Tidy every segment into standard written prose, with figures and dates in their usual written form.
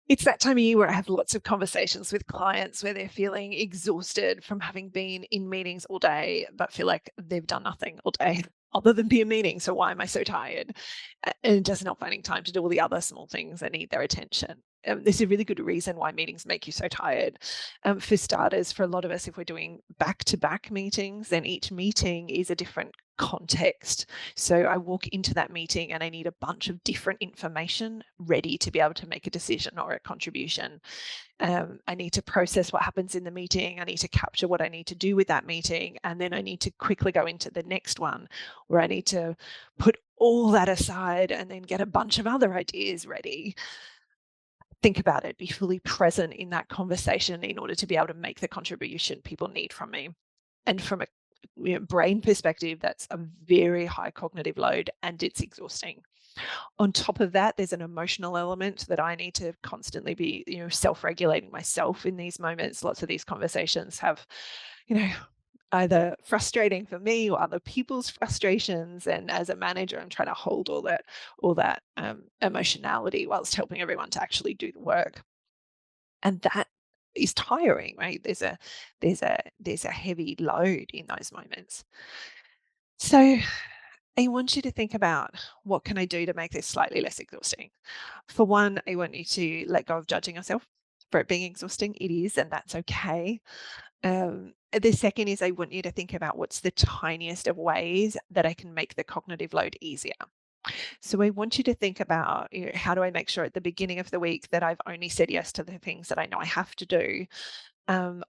It's that time of year where I have lots of conversations with clients where they're feeling exhausted from having been in meetings all day, but feel like they've done nothing all day other than be a meeting. So why am I so tired? And just not finding time to do all the other small things that need their attention. This is a really good reason why meetings make you so tired. For starters, for a lot of us, if we're doing back-to-back meetings, then each meeting is a different context. So I walk into that meeting and I need a bunch of different information ready to be able to make a decision or a contribution. I need to process what happens in the meeting. I need to capture what I need to do with that meeting. And then I need to quickly go into the next one where I need to put all that aside and then get a bunch of other ideas ready. Think about it, be fully present in that conversation in order to be able to make the contribution people need from me. And from a brain perspective, that's a very high cognitive load and it's exhausting. On top of that, there's an emotional element that I need to constantly be, self-regulating myself in these moments. Lots of these conversations have, you know, either frustrating for me or other people's frustrations. And as a manager, I'm trying to hold all that emotionality whilst helping everyone to actually do the work. And that is tiring, right? There's a heavy load in those moments. So I want you to think about, what can I do to make this slightly less exhausting? For one, I want you to let go of judging yourself for it being exhausting. It is, and that's okay. The second is, I want you to think about what's the tiniest of ways that I can make the cognitive load easier. So I want you to think about, how do I make sure at the beginning of the week that I've only said yes to the things that I know I have to do?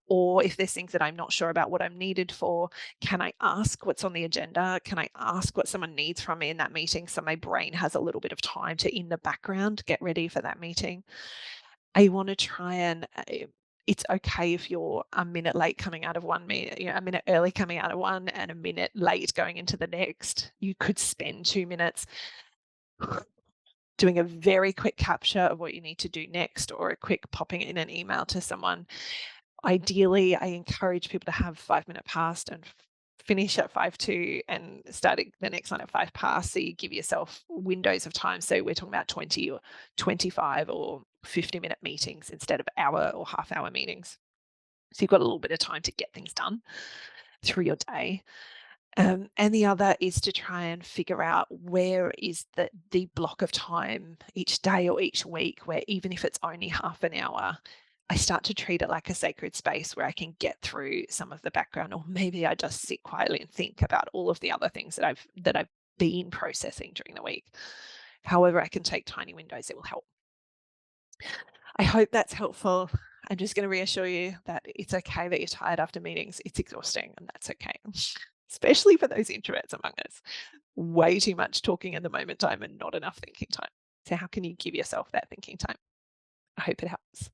Or if there's things that I'm not sure about what I'm needed for, can I ask what's on the agenda? Can I ask what someone needs from me in that meeting so my brain has a little bit of time to, in the background, get ready for that meeting? I want to try and it's okay if you're a minute late coming out of one meeting, a minute early coming out of one, and a minute late going into the next. You could spend 2 minutes doing a very quick capture of what you need to do next, or a quick popping in an email to someone. Ideally, I encourage people to have 5 minute past and finish at 5 to, and starting the next one at 5 past. So you give yourself windows of time. So we're talking about 20 or 25 or 50-minute meetings instead of hour or half-hour meetings. So you've got a little bit of time to get things done through your day. And the other is to try and figure out, where is the block of time each day or each week where, even if it's only half an hour, I start to treat it like a sacred space where I can get through some of the background, or maybe I just sit quietly and think about all of the other things that I've been processing during the week. However, I can take tiny windows, it will help. I hope that's helpful. I'm just going to reassure you that it's okay that you're tired after meetings. It's exhausting, and that's okay. Especially for those introverts among us. Way too much talking in the moment time and not enough thinking time. So how can you give yourself that thinking time? I hope it helps.